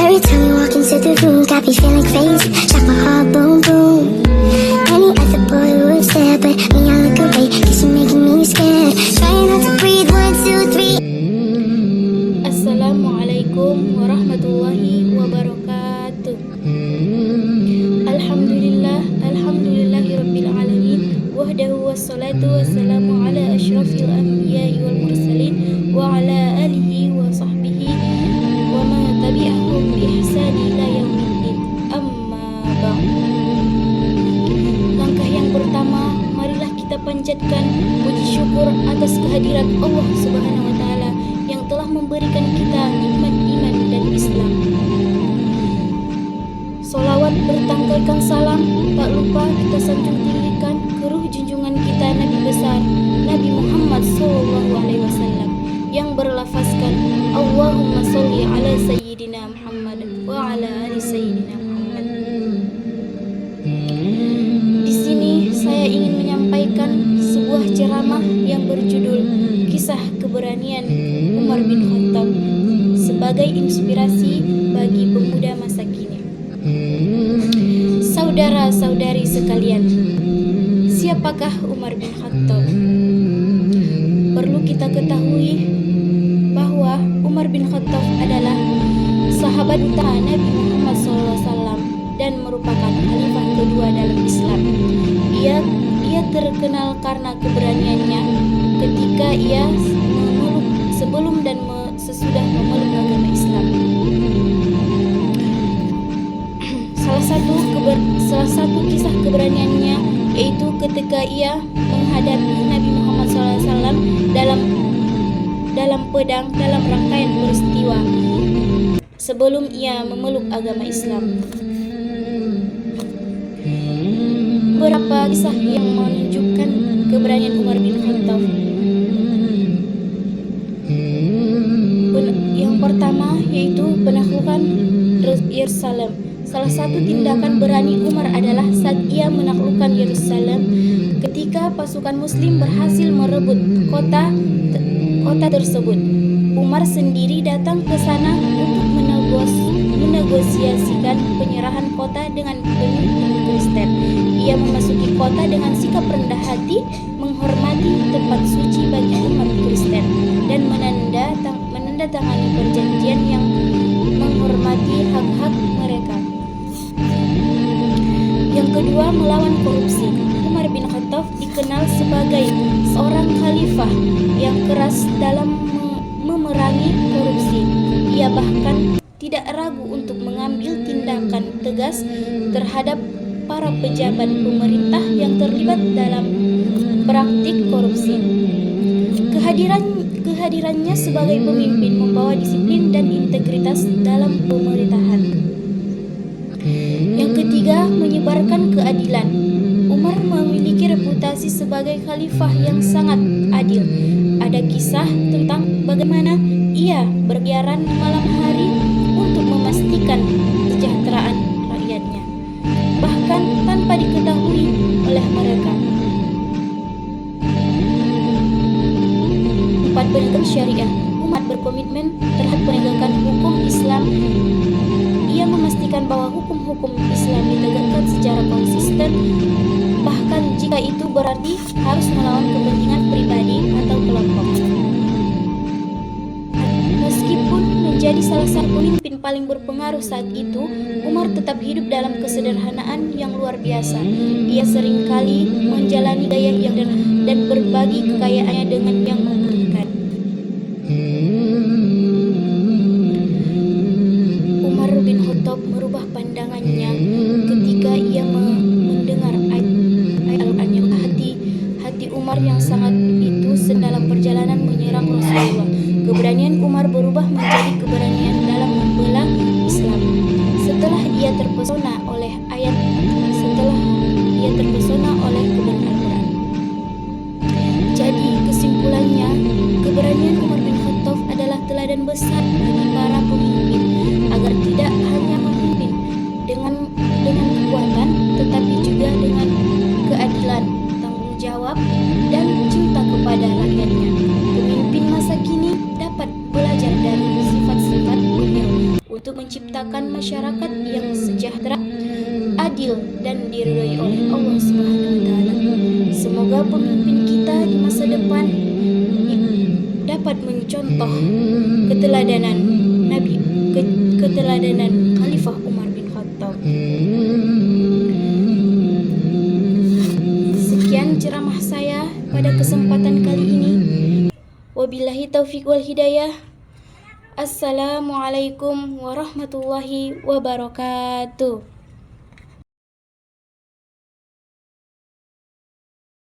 Every time you walk into the room, got me feeling crazy. Shot my heart, boom, boom. Any other boy would stare, but me, I look away, cause you're making me scared. Trying not to breathe, 1, 2, 3. Assalamualaikum warahmatullahi wabarakatuh. Alhamdulillahi rabbil alamin. Wahdahu wassalatu wassalamu ala asyrafil anbiya'i wal mursalin wa ala alihi wa sahbihi wa ma tabi'ahum bi ihsani ila yaumiddin. Amma ba'd. Langkah yang pertama, marilah kita panjatkan puji syukur atas kehadirat Allah Subhanahu wa taala yang telah memberikan kita nikmat iman dan Islam. Solawat bertanggalkan salam, tak lupa kita sanjung tinggikan ke ruh junjungan kita Nabi besar Nabi Muhammad SAW yang berlafazkan Allahumma sholli ala sayyidina Muhammad wa ala ali sayyidina Muhammad. Di sini saya ingin menyampaikan sebuah ceramah yang berjudul Kisah Keberanian Umar bin Khattab sebagai inspirasi bagi pemuda masa kini. Saudara-saudari sekalian, siapakah Umar bin Khattab? Perlu kita ketahui bahwa Umar bin Khattab adalah sahabat utama Nabi Muhammad SAW dan merupakan khalifah kedua dalam Islam. Ia terkenal karena keberaniannya ketika ia memeluk sebelum dan sesudah memeluk agama Islam. Salah satu kisah keberaniannya yaitu ketika ia menghadapi Nabi Muhammad SAW dalam rangkaian peristiwa sebelum ia memeluk agama Islam. Beberapa kisah yang menunjukkan keberanian Umar bin Khattab. Yang pertama yaitu penaklukan Yerusalem. Salah satu tindakan berani Umar adalah saat ia menaklukkan Yerusalem ketika pasukan muslim berhasil merebut kota tersebut. Umar sendiri datang ke sana untuk menegosiasikan penyerahan kota dengan pemimpin Kristen. Ia memasuki kota dengan sikap rendah hati, menghormati tempat suci bagi umat Kristen dan menandatangani perjanjian yang menghormati hak-hak mereka. Yang kedua, melawan korupsi. Umar bin Khattab dikenal sebagai seorang khalifah yang keras dalam memerangi korupsi. Ia bahkan tidak ragu untuk mengambil tindakan tegas terhadap para pejabat pemerintah yang terlibat dalam praktik korupsi. Kehadirannya sebagai pemimpin membawa disiplin dan integritas dalam pemerintahan. Yang ketiga, menyebarkan keadilan. Umar memiliki reputasi sebagai khalifah yang sangat adil. Ada kisah tentang bagaimana ia berkeliaran di malam hari untuk memastikan kesejahteraan rakyatnya, bahkan tanpa diketahui oleh mereka. 4. Penegakan syariah. Umar berkomitmen terhadap penegakan hukum Islam. Ia memastikan bahwa hukum-hukum Islam ditegakkan secara konsisten, bahkan jika itu berarti harus melawan kepentingan pribadi atau kelompok. Meskipun menjadi salah satu pemimpin paling berpengaruh saat itu, Umar tetap hidup dalam kesederhanaan yang luar biasa. Ia seringkali menjalani gaya yang dan berbagi kekayaannya dengan yang membutuhkan. Umar bin Khattab merubah pandangannya ketika ia mendengar ayat Al-Quran yang hati Umar yang sangat itu dalam perjalanan menyerang Rasulullah. Keberanian Umar berubah menjadi keberanian dalam membela Islam setelah ia terpesona oleh kebenaran Al-Quran. Jadi kesimpulannya, keberanian Umar bin Khattab adalah teladan besar bagi para pemimpin agar tidak hanya memimpin dengan kekuatan, tetapi juga dengan keadilan, tanggung jawab, dan cinta untuk menciptakan masyarakat yang sejahtera, adil, dan diridhoi oleh Allah Subhanahu wa Ta'ala. Semoga pemimpin kita di masa depan dapat mencontoh keteladanan keteladanan Khalifah Umar bin Khattab. Sekian ceramah saya pada kesempatan kali ini. Wabillahi taufiq wal hidayah. Assalamualaikum warahmatullahi wabarakatuh.